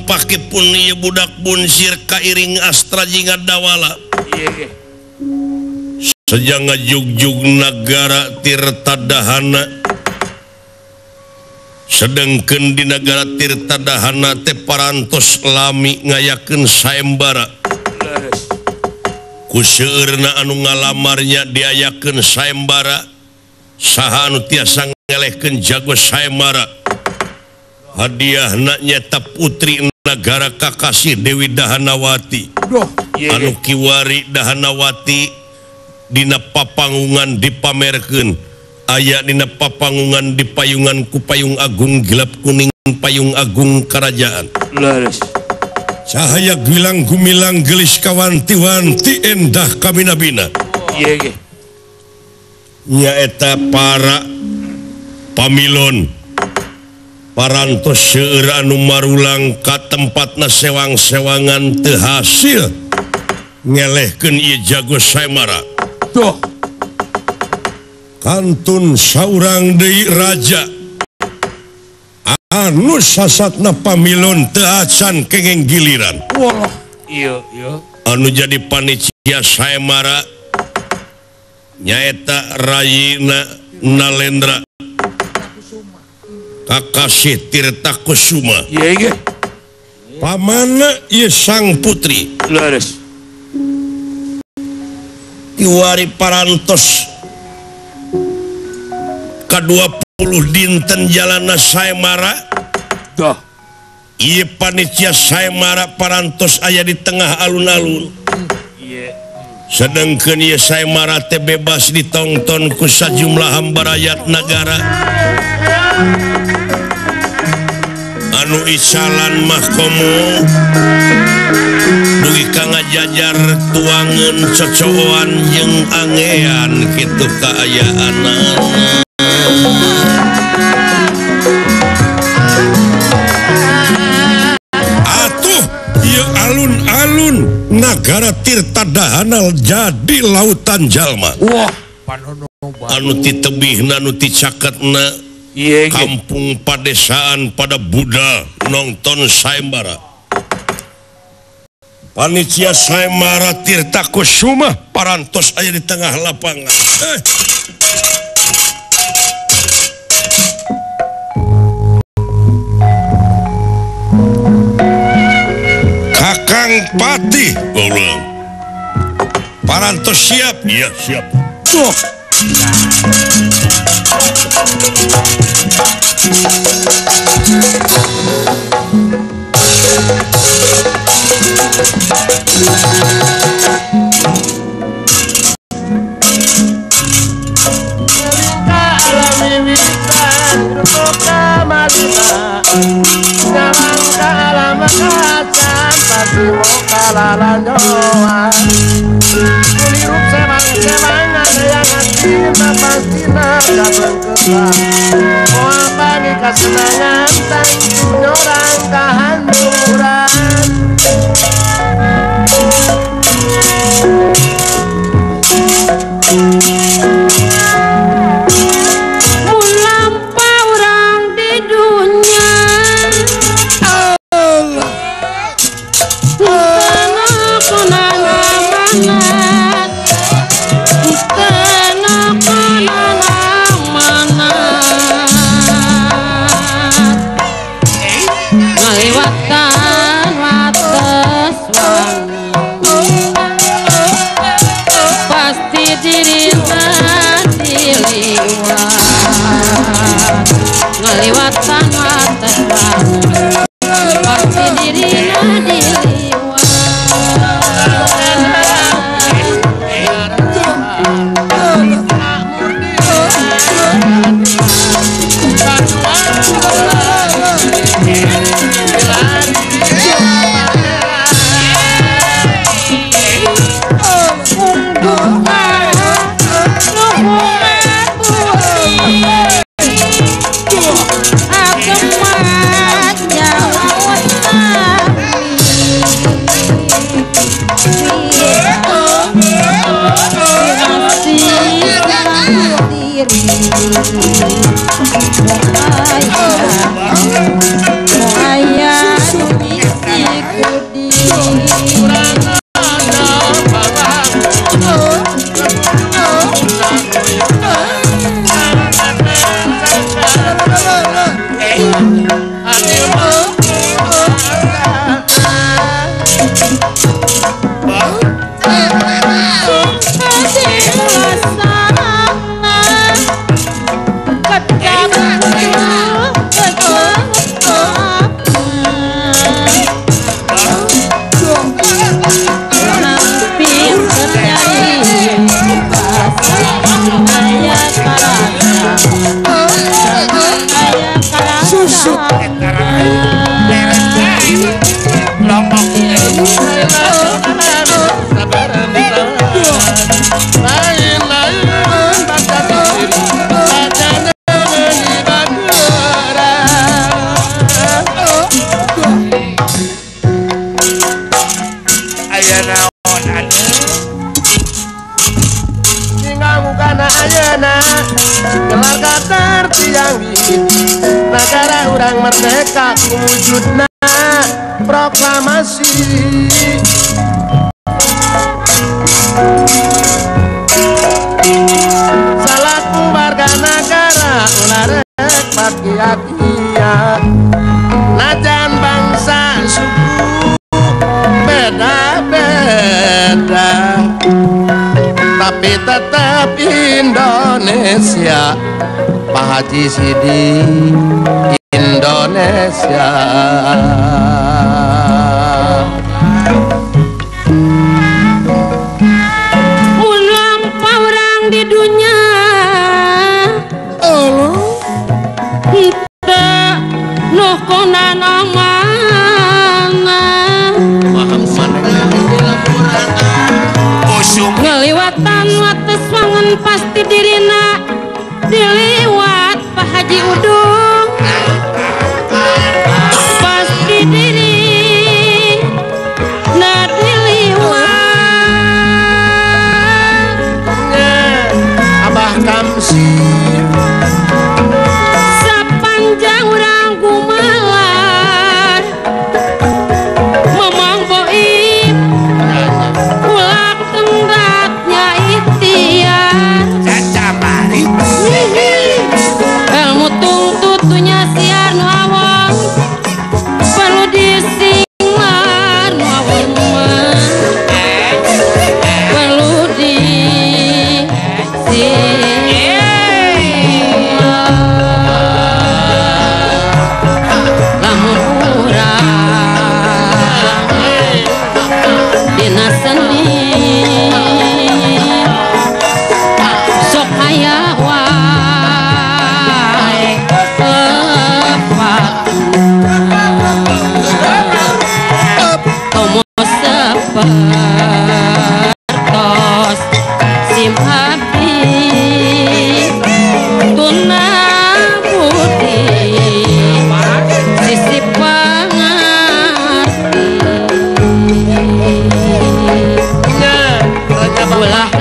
pakipun ieu budak bunsir kairing astra jinga dawala. Sejang ngajugjug nagara Tirtadahana. Sedengkeun di negara Tirtadahana teh parantos lami ngayakeun sayembara. Ku seueurna anu ngalamarnya diayakeun sayembara. Saha anu tiasa ngelehkeun jago sayembara. Hadiahna nyata putri negara Kakasih Dewi Dahanawati. Anu kiwari Dahanawati dina papangungan dipamerkeun. Aya dina papangungan di payungan ku payung agung gelap kuning payung agung kerajaan. Cahaya gilang gumilang gelis kawanti-wanti endah kabina-bina. Nyaeta para pamilon parantos seueur anu marulang ka tempatna sewang-sewangan teu hasil ngelehkeun ieu jago sayembara. Kantun saurang deui raja anu sasatna pamilon teu acan kengeng giliran. Anu jadi panitia sayembara nyaeta Rayina Nalendra Kakasih Tirtakusuma. Pamana ieu sang putri kiwari parantos ka-20 dinten jalana sayembara. Ieu panitia sayembara parantos aya di tengah alun-alun. Sedengkeun ieu sayembara teh bebas ditonton ku sajumlah hamba rakyat negara. Anu isalan mah komo dugi ka ngajajar tuangeun cocoan jeung angean kitu kaayaanna. Atuh ieu alun-alun nagara Tirtadahana jadi lautan jalma. Anu ti tebihna anu ti caketna kampung padesaan pada budal nonton sayembara. Panitia sayembara Tirtakusuma parantos aya di tengah lapangan. Kakang Patih ulang. Parantos siap? Iya siap. Kesenangan tanggung orang kehancuran. Mulampa orang di dunia ngeliwatan mata pasti dirinya diliwat. Dina ayeuna keluarga tertiang di negara urang merdeka wujudna proklamasi salaku warga negara ulah rek bakia-kia najan bangsa suku beda-beda tapi tetap Indonesia Pak Haji Sidi Indonesia ulang orang di dunia kita nuh konan omana ngeliwatan wates wangen pasti dirina diliwat Pak Haji Udung pasti diri nah diliwat Abah Kamsir sepanjang urang gumalar Mamang Boim ulak tenggatnya ikhtiar ilmu tungtutunya siar nu awang perlu disingar nu awang perlu lamun urang dina seni sok aya wae tomo sepertos sim abdi tuna budi sisi pangarti ulah